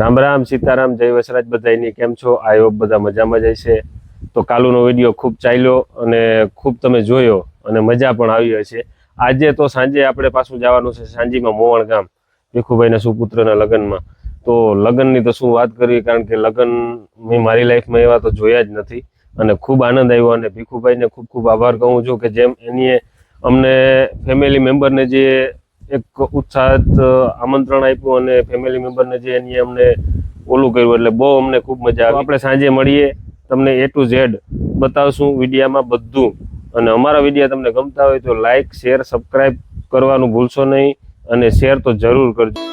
રામ રામ સીતારામ જય વસરાજ બધાની કેમ છો? આઈ હોપ બધા મજામાં જ હશે. તો કાલુનો વિડીયો ખૂબ ચાલ્યો અને ખૂબ તમે જોયો અને મજા પણ આવી હશે. આજે તો સાંજે આપણે પાછું જવાનું છે સાંજીમાં મોવણ ગામ ભીખુભાઈના સુપુત્રના લગ્નમાં. તો લગ્નની તો શું વાત કરવી, કારણ કે લગ્ન મેં મારી લાઈફમાં એવા તો જોયા જ નથી અને ખૂબ આનંદ આવ્યો. અને ભીખુભાઈને ખૂબ ખૂબ આભાર કહું છું કે જેમ એની અમને ફેમિલી મેમ્બરને જે એક ઉત્સાહિત આમંત્રણ આપ્યું અને ફેમિલી મેમ્બરને જે એની અમને ઓલું કર્યું, એટલે બહુ અમને ખૂબ મજા આવી. આપણે સાંજે મળીએ, તમને A to Z બતાવશું વિડીયામાં બધું. અને અમારા વિડીયો તમને ગમતા હોય તો લાઈક શેર સબસ્ક્રાઈબ કરવાનું ભૂલશો નહીં અને શેર તો જરૂર કરજો.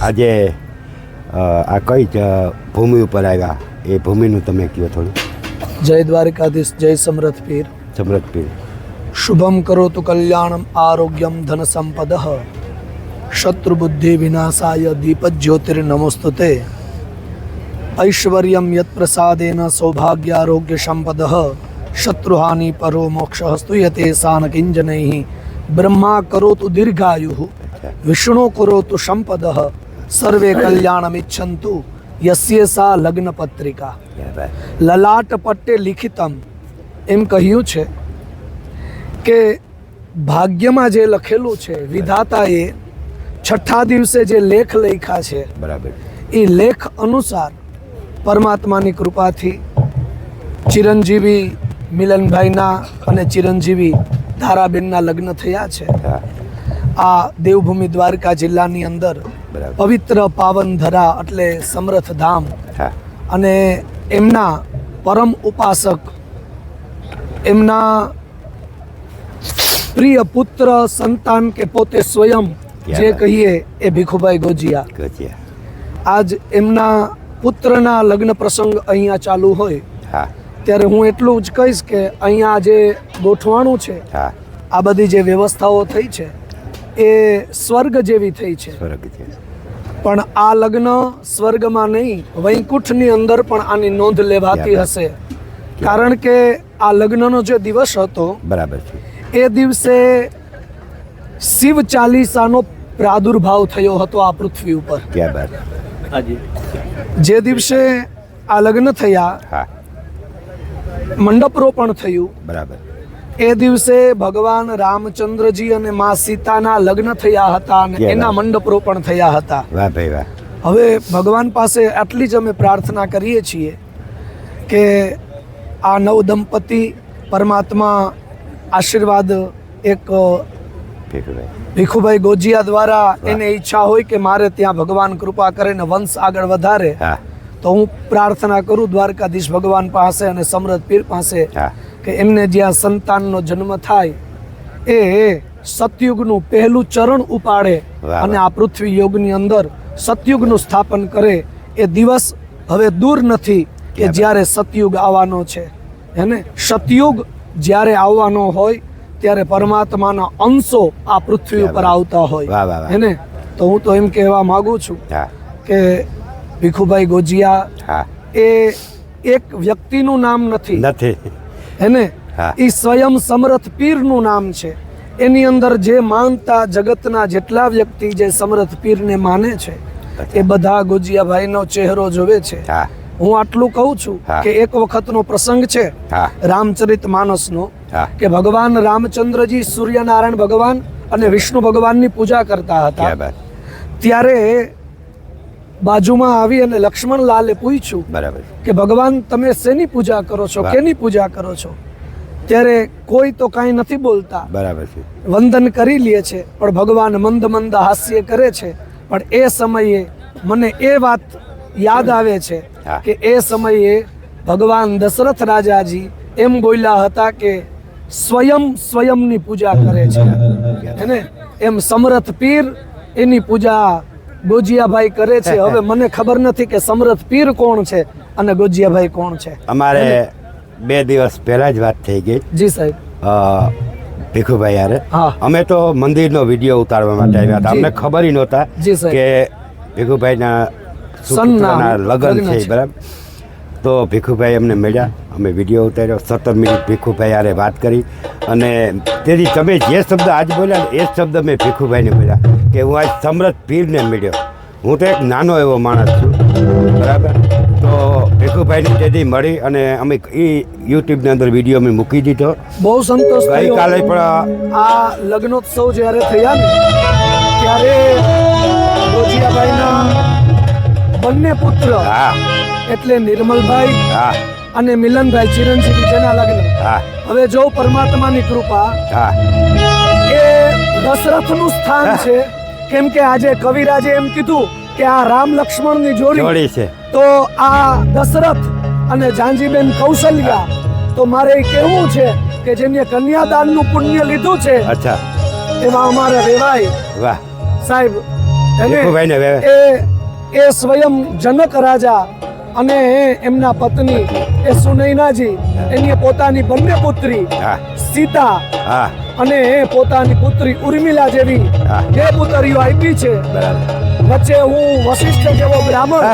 આજે આ કઈ ભૂમિ ઉપર આવ્યા એ ભૂમિનું તમે કહો થોડું. જય દ્વારકાધીશ, જય સમરથ પીર. સમરથ પીર. શુભમ કરોતુ કલ્યાણમ આરોગ્યમ ધન સંપદઃ શત્રુ બુદ્ધિ વિનાશાય દીપ જ્યોતિર્નમોસ્તુતે ઐશ્વર્યમ યત પ્રસાદેન સૌભાગ્ય આરોગ્ય સંપદઃ શત્રુહાનિ પરો મોક્ષ સ્તુયતે સાન કિંજનૈઃ બ્રહ્મા કરોતુ દીર્ઘાયુઃ વિષ્ણુ કરોતુ સંપદઃ સર્વે કલ્યાણમિચ્છન્તુ યસ્ય સા લગ્ન પત્રિકા. લલાટ પટ્ટે લિખિતમ એમ કહ્યું છે કે ભાગ્યમાં જે લખેલું છે વિધાતાએ છઠ્ઠા દિવસે જે લેખ લખ્યા છે બરાબર એ લેખ અનુસાર પરમાત્માની કૃપાથી ચિરંજીવી મિલનભાઈના અને ચિરંજીવી ધારાબેનના લગ્ન થયા છે. હા આ દેવભૂમિ દ્વારકા જિલ્લાની અંદર બરાબર પવિત્ર પાવન ધરા એટલે સમરથ ધામ હા અને એમના પરમ ઉપાસક એમના પ્રિય પુત્ર સંતાન કે પોતે સ્વયં જે કહીએ એ ભીખુભાઈ ગોજિયા. ગોજિયા. આજ એમના પુત્રના લગ્ન પ્રસંગ અહીંયા ચાલુ હોય હા ત્યારે હું એટલું જ કહીશ કે અહીંયા જે ગોઠવાણું છે હા આ બધી જે વ્યવસ્થાઓ થઈ છે એ સ્વર્ગ જેવી થઈ છે. સ્વર્ગ છે. પણ આ લગ્ન સ્વર્ગમાં નહીં વૈકુંઠની અંદર પણ આની નોંધ લેવાતી હશે. કારણ કે આ લગ્નનો જે દિવસ હતો બરાબર છે એ દિવસે શિવ ચાલીસાનો પ્રાદુર્ભાવ થયો હતો આ પૃથ્વી ઉપર. ક્યાં બાત. જે દિવસે આ લગ્ન થયા હા મંડપરોપણ થયું બરાબર એ દિવસે ભગવાન રામચંદ્રજી અને મા સીતાના લગ્ન થયા હતા અને એના મંડપરોપણ થયા હતા. વાહ ભાઈ વાહ. હવે ભગવાન પાસે આટલી જ અમે પ્રાર્થના કરીએ છીએ કે આ નવ દંપતી પરમાત્મા આશીર્વાદ એક ભીખુભાઈ ગોજિયા દ્વારા એને ઈચ્છા હોય કે મારે ત્યાં ભગવાન કૃપા કરે ને વંશ આગળ વધારે હા તો હું પ્રાર્થના કરું દ્વારકાધીશ ભગવાન પાસે અને સમરથ પીર પાસે હા કે એમને જ્યાં સંતાનનો જન્મ થાય એ સતયુગનું પહેલું ચરણ ઉપાડે અને આ પૃથ્વી યોગની અંદર સતયુગનું સ્થાપન કરે. એ દિવસ હવે દૂર નથી કે જ્યારે સતયુગ આવવાનો છે. હેને સતયુગ જ્યારે આવવાનો હોય ત્યારે પરમાત્માના અંશો આ પૃથ્વી ઉપર આવતા હોય. હેને તો હું તો એમ કહેવા માંગુ છું હા કે ભીખુભાઈ ગોજિયા હા એ એક વ્યક્તિનું નામ નથી નથી હેને હા. એ સ્વયં સમરથ પીરનું નામ છે. એની અંદર જે માનતા જગતના જેટલા વ્યક્તિ જે સમરથ પીરને માને છે એ બધા ગોજિયાભાઈનો ચહેરો જોવે છે. હા હું આટલું કહું છું હા. કે એક વખતનો પ્રસંગ છે હા રામચરિત માનસનો હા કે ભગવાન રામચંદ્રજી સૂર્યનારાયણ ભગવાન અને વિષ્ણુ ભગવાનની પૂજા કરતા હતા. ક્યાં બાત. ત્યારે બાજુમાં આવી અને લક્ષ્મણલાલે પૂછ્યું બરાબર કે ભગવાન તમે શેની પૂજા કરો છો, કેની પૂજા કરો છો? ત્યારે કોઈ તો કાંઈ નથી બોલતા, બરાબર છે. વંદન કરી લે છે, પણ ભગવાન મંદ મંદ હાસ્ય કરે છે. પણ એ સમયે મને એ વાત યાદ આવે છે કે એ સમયે ભગવાન દશરથ રાજાજી એમ બોલ્યા હતા કે સ્વયંની પૂજા કરે છે. એને એમ સમરથ પીર એની પૂજા ગોજિયાભાઈ કરે છે. હવે મને ખબર નથી કે સમરથ પીર કોણ છે અને ગોજિયાભાઈ કોણ છે. અમારે 2 દિવસ પહેલા જ વાત થઈ ગઈ. જી સાહેબ. ભીખુભાઈ યારે હા. અમે તો મંદિરનો વિડીયો ઉતારવા માટે આવ્યા હતા. અમને ખબર નહોતા કે ભીખુભાઈના સુપુત્રના લગ્ન છે. બરાબર. તો ભીખુભાઈ અમને મળ્યા, અમે વિડીયો ઉતાર્યો. 17 મિનિટ ભીખુભાઈ યારે વાત કરી અને તેથી તમે જે શબ્દ આજ બોલ્યા ને એ જ શબ્દ મેં ભીખુભાઈને બોલ્યા કે હું આજ સમરથ પીરને મળ્યો. હું તો એક નાનો એવો માણસ છું. બરાબર. તો ભીખુભાઈની તેથી મળી અને અમે એ યુટ્યુબની અંદર વિડીયો અમે મૂકી દીધો. બહુ સંતોષ થયો. ગઈકાલે પણ આ લગ્નોત્સવ જ્યારે થયા ને ત્યારે ગોજિયાભાઈના બંને પુત્ર હા એટલે નિર્મલભાઈ હા અને મિલનભાઈ ચિરંજીવી જેના લગ્ન. હા હવે જો પરમાત્માની કૃપા હા એ દશરથનું સ્થાન છે. કેમ કે આજે કવિરાજે એમ કીધું કે આ રામ લક્ષ્મણની જોડી છે. તો આ દશરથ અને જાંજીબેન કૌશલ્યા તો મારે એ કહેવું છે કે જેને કન્યાદાનનું પુણ્ય લીધું છે અચ્છા એમાં અમારે રેવાય. વાહ સાહેબ ભીખુભાઈને એ સ્વયં જનક રાજા અને એમના પત્ની એ સુનૈનાજી એની પોતાની બંને પુત્રી હા સીતા હા અને પોતાની પુત્રી ઉર્મિલા જેવી હા. બે પુત્રીઓ આપી છે. બરાબર વચ્ચે હું વશિષ્ઠ જેવો બ્રાહ્મણ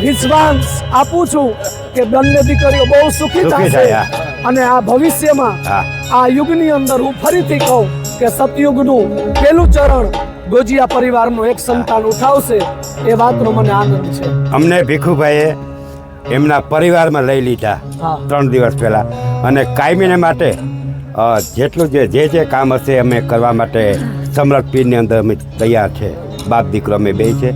વિશ્વાસ આપું છું કે બંને દીકરીઓ બહુ સુખી સુખી થશે થાય, અને આ ભવિષ્યમાં હા આ યુગની અંદર હું ફરીથી કહું કે સતયુગનું પહેલું ચરણ ગોજિયા પરિવારનું એક સંતાન ઉઠાવશે એ વાતનો મને આનંદ છે. અમને ભીખુભાઈએ એમના પરિવારમાં લઈ લીધા હા. 3 દિવસ પહેલાં અને કાયમીને માટે જેટલું જે કામ હશે અમે કરવા માટે સમ્રાટ પીરની અંદર અમે તૈયાર છે. બાપ દીકરો અમે બે છે.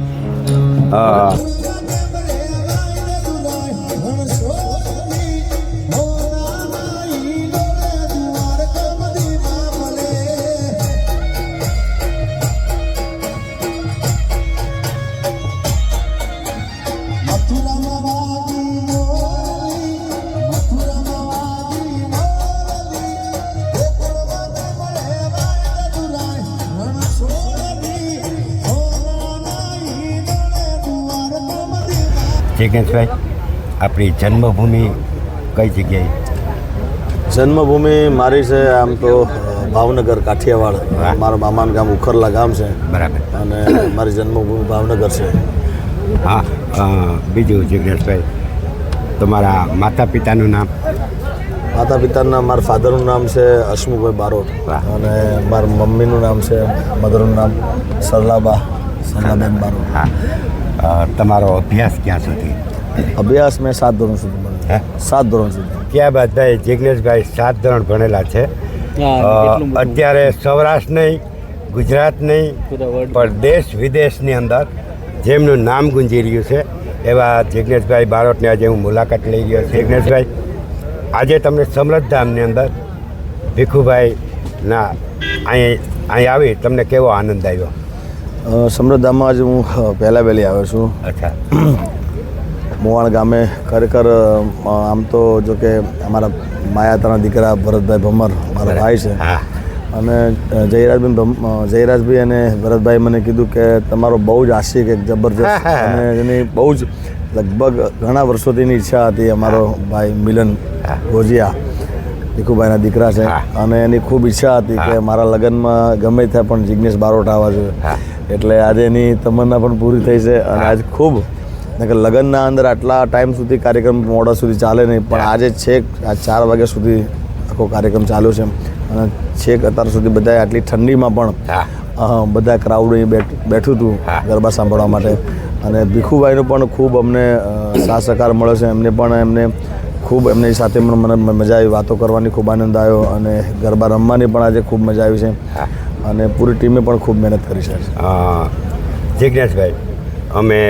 જિજ્ઞેશભાઈ આપણી જન્મભૂમિ કઈ જગ્યાએ? જન્મભૂમિ મારી છે આમ તો ભાવનગર કાઠિયાવાડ. મારા મામાનું ગામ ઉખરલા ગામ છે બરાબર. અને મારી જન્મભૂમિ ભાવનગર છે. હા બીજું જિજ્ઞેશભાઈ તમારા માતા પિતાનું નામ? માતા પિતાના મારા ફાધરનું નામ છે હસમુખભાઈ બારોટ અને મારા મમ્મીનું નામ છે મધરનું નામ સરલાબેન બારોટ. હા તમારો અભ્યાસ ક્યાં સુધી? અભ્યાસ મેં 7 ધોરણ સુધી ભણ્યો. 7 ધોરણ સુધી. ક્યાં બાદ ભાઈ જિજ્ઞેશભાઈ 7 ધોરણ ભણેલા છે. અત્યારે સૌરાષ્ટ્ર નહીં, ગુજરાત નહીં, પણ દેશ વિદેશની અંદર જેમનું નામ ગુંજી રહ્યું છે એવા જિજ્ઞેશભાઈ બારોટની આજે હું મુલાકાત લઈ ગયો છું. જિજ્ઞેશભાઈ આજે તમને સમૃદ્ધામની અંદર ભીખુભાઈના અહીં આવી તમને કેવો આનંદ આવ્યો? સમૃદ્ધામાં આજે હું પહેલાં વહેલી આવ્યો છું. અચ્છા. મોવાણ ગામે ખરેખર આમ તો જો કે અમારા માયાતાના દીકરા ભરતભાઈ ભમર મારા ભાઈ છે હા અને જયરાજભાઈ અને ભરતભાઈ મને કીધું કે તમારો બહુ જ આશિક એક જબરજસ્ત અને એની બહુ જ લગભગ ઘણા વર્ષોથીની ઈચ્છા હતી. અમારો ભાઈ મિલન ગોજિયા ભીખુભાઈના દીકરા છે અને એની ખૂબ ઈચ્છા હતી કે મારા લગ્નમાં ગમે ત્યાં પણ જિજ્ઞેશ બારોટ આવવા જોઈએ. એટલે આજે એની તમન્ના પણ પૂરી થઈ છે અને આજ ખૂબ લગ્નના અંદર આટલા ટાઈમ સુધી કાર્યક્રમ મોડા સુધી ચાલે નહીં પણ આજે છેક આ 4 વાગ્યા સુધી આખો કાર્યક્રમ ચાલ્યો છે અને છેક અત્યાર સુધી બધા આટલી ઠંડીમાં પણ બધા ક્રાઉડ અહીં બેઠું હતું ગરબા સાંભળવા માટે. અને ભીખુભાઈનો પણ ખૂબ અમને સાથ સહકાર મળ્યો છે. એમને ખૂબ એમની સાથે પણ મને મજા આવી, વાતો કરવાની ખૂબ આનંદ આવ્યો અને ગરબા રમવાની પણ આજે ખૂબ મજા આવી છે અને પૂરી ટીમે પણ ખૂબ મહેનત કરી છે. જિજ્ઞેશભાઈ અમે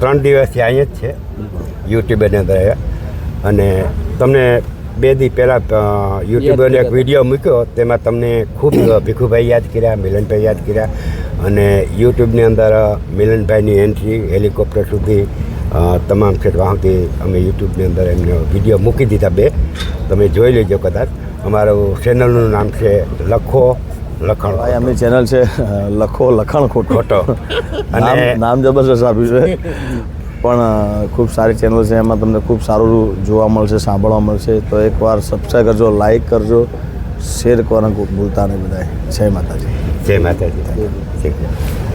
3 દિવસથી અહીંયા જ છે યુટ્યુબની અંદર અને તમને 2 દી પહેલાં યુટ્યુબને એક વિડીયો મૂક્યો તેમાં તમને ખૂબ ભીખુભાઈ યાદ કર્યા, મિલનભાઈ યાદ કર્યા અને યુટ્યુબની અંદર મિલનભાઈની એન્ટ્રી હેલિકોપ્ટર સુધી તમામ ક્ષેત્ર સુધી અમે યુટ્યુબની અંદર એમને વિડીયો મૂકી દીધા 2. તમે જોઈ લેજો કદાચ. અમારું ચેનલનું નામ છે લખો લખણ. ભાઈ એમની ચેનલ છે લખો લખણ ખોટો અને નામ જબરજસ્ત આપ્યું છે પણ ખૂબ સારી ચેનલ છે. એમાં તમને ખૂબ સારું જોવા મળશે, સાંભળવા મળશે. તો એકવાર સબસ્ક્રાઈબ કરજો, લાઈક કરજો, શેર કરવાનું ભૂલતા નહીં બધાય. જય માતાજી. જય માતાજી.